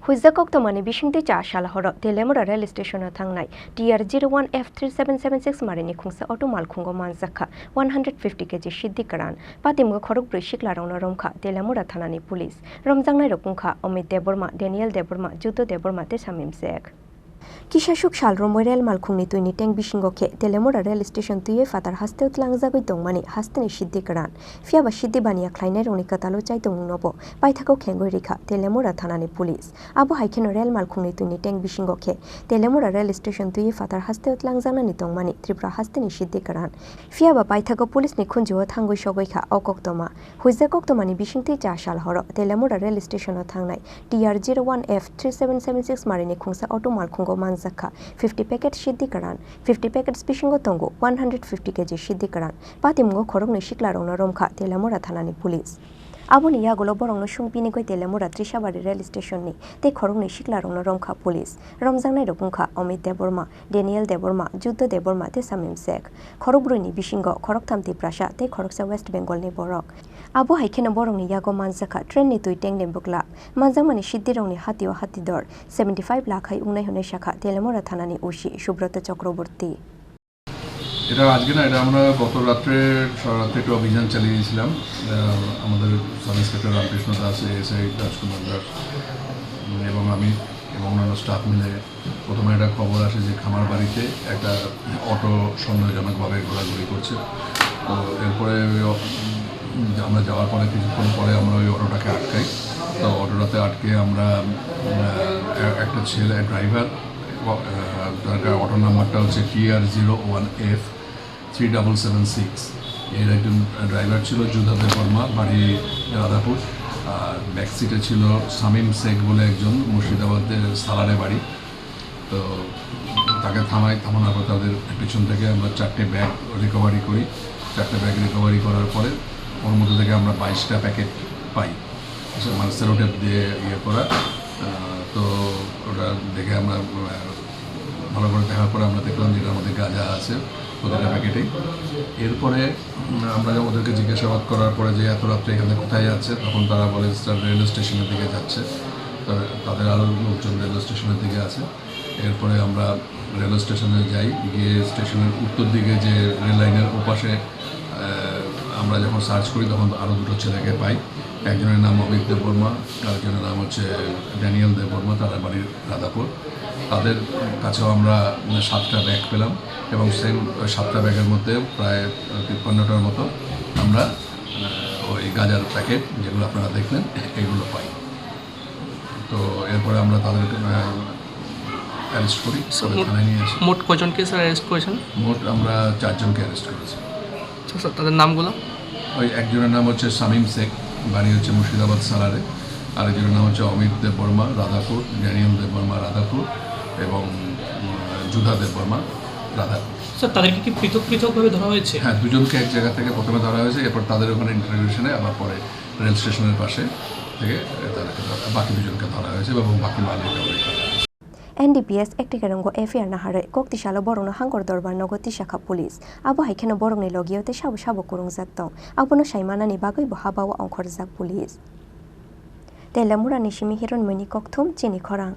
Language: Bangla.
Huiza Koktomani Bishingti Chashala Horo, Teliamura rail station Thangnai, TR01F-3776 Marini Khungsa Auto Malkhungo Manjakha, 150 kg Siddi Kwran, Patimgo Khorang Siklarokno Romkha, Teliamura Thanani Police, Romkha Rokungkha, Omid Deborma, Daniel Deborma, Juto Deborma Tesamimsek. Kishashuk Shalrom Rail Malkhungni Tuini Tank Bishingoke, Teliamura rail station Tuye Fatar Haste Utlangzago Dongmani, Hasteni Siddi Kwran, Fiaba Siddi Bania Kleiner Unikatalo Chaitong Nobo, Paitako Kengorika, Teliamura Thanani Police, Abu Haiken rail Malkhungni Tuini Tank Bishingoke, Teliamura rail station Tuye Fatar Haste Utlangzanani Dongmani, Tripura Hasteni Siddi Kwran, Fiaba Paitako Police Nikunjo Tango Shogoika, Okoktoma, Huiza Koktomani Bishingti Chashal Horo, Teliamura rail station Thangnai, TR01F-3776 Marini Khungsa Auto Malkhungo Manjakha, 50 packet Siddi Kwran, 50 packets Bishingo Tongo, 150 kg Siddi Kwran, Patimgo Khorang Siklarokno Romkha, Teliamura Thanani Police. Aboni Yagolo Borong Shungpini Go Teliamura Trishabari rail station ni, Te Khorang Siklarokno Romkha Police, Romkha Rokungkha, Omid Deborma, Daniel Deborma, Juto Deborma Tesamimsek, Khorobruni Bishingo, Khoroktamti Prasha, Te Khoroksa West Bengal ni Borok. Abu Haiken Borong ni Yago Manjakha, Train ni Tui Teng Bukla, Manjamani Siddi Rong ni Hatio Hatidor, 75 lakh hai Unai Hone Shakha, Teliamura Thanani Ushi, Shubrata Chakraborty. এটা আজকে না এটা আমরা গত রাতে একটু অভিযান চালিয়েছিলাম আমাদের sub inspector Ramkrishna Das SI Rajkumar Das এবং আমি এবং অন্যান্য স্টাফ মিলে প্রথমে একটা খবর আসে যে খামার বাড়িতে একটা অটো সন্দেহজনকভাবে ঘোরাঘুরি করছে তো এরপরে আমরা যাওয়ার পরে কিছুক্ষণ পরে আমরা ওই অটোটাকে আটকাই তো অটোটাতে আটকে আমরা একটা ছেলে ড্রাইভার তার অটো নাম্বারটা হচ্ছে TR01F-3776 এর একজন ড্রাইভার ছিল জুধা দেববর্মা বাড়ি রাধাপুর আর ব্যাক সিটে ছিল শামীম শেখ বলে একজন মুর্শিদাবাদের সালারে বাড়ি তো তাকে থামানোর পর তাদের পিছন থেকে আমরা 4টে ব্যাগ রিকভারি করি 4টে ব্যাগ রিকভারি করার পরে ওর মধ্যে থেকে আমরা 22টা প্যাকেট পাই মানে সেলোটেপ দিয়ে ইয়ে করা তো ওটা দেখে আমরা ভালো করে দেখার পরে আমরা দেখলাম যে এটার মধ্যে গাঁজা আছে প্রতিটা প্যাকেটেই এরপরে আমরা ওদেরকে জিজ্ঞাসাবাদ করার পরে যে এত রাত্রে এখানে কোথায় যাচ্ছে তখন তারা বলে রেল স্টেশনের দিকে যাচ্ছে তাদের আরও লোকজন রেল স্টেশনের দিকে আছে এরপরে আমরা রেল স্টেশনে যাই গিয়ে স্টেশনের উত্তর দিকে যে রেল লাইনের ওপাশে আমরা যখন সার্চ করি তখন আরও দুটো ছেলেকে পাই একজনের নাম অমিত দেববর্মা আরেকজনের নাম হচ্ছে ড্যানিয়েল দেববর্মা তারা বাড়ির রাধাপুর তাদের কাছেও আমরা 7টা ব্যাগ পেলাম এবং সেম 7টা ব্যাগের মধ্যে প্রায় 53টার মতো আমরা ওই গাঁজার প্যাকেট যেগুলো আপনারা দেখলেন এগুলো পাই তো এরপরে আমরা তাদেরকে অ্যারেস্ট করি থানায় নিয়ে আসি মোট কজনকে স্যার অ্যারেস্ট করেছেন মোট আমরা 4 জনকে অ্যারেস্ট করেছি স্যার তাদের নামগুলো ওই একজনের নাম হচ্ছে শামীম শেখ বাড়ি হচ্ছে মুর্শিদাবাদ সালারে আরেকজনের নাম হচ্ছে অমিত দেববর্মা রাধাপুর ড্যানিয়েল দেববর্মা রাধাপুর এবং জুধা দেববর্মা রাধাপুর স্যার তাদেরকে কি পৃথকভাবে ধরা হয়েছে হ্যাঁ দুজনকে এক জায়গা থেকে প্রথমে ধরা হয়েছে এরপর তাদের ওখানে ইন্টারভিউশনে আবার পরে রেল স্টেশনের পাশে থেকে তাদেরকে বাকি দুজনকে ধরা হয়েছে এবং বাকি মালিকরাও NDPS Ektikarungo FR Nahare Koktishala Borong Hangor Dorbar Nogoti Shaka Police Abu Haiken Borong ni Logiote Shabu Kurung Zaktong Abuno Shaimana ni Bagoi Bohabawa Onkor Zak Police Teliamura Nishimi Hiron Mini Koktum Chini Khorang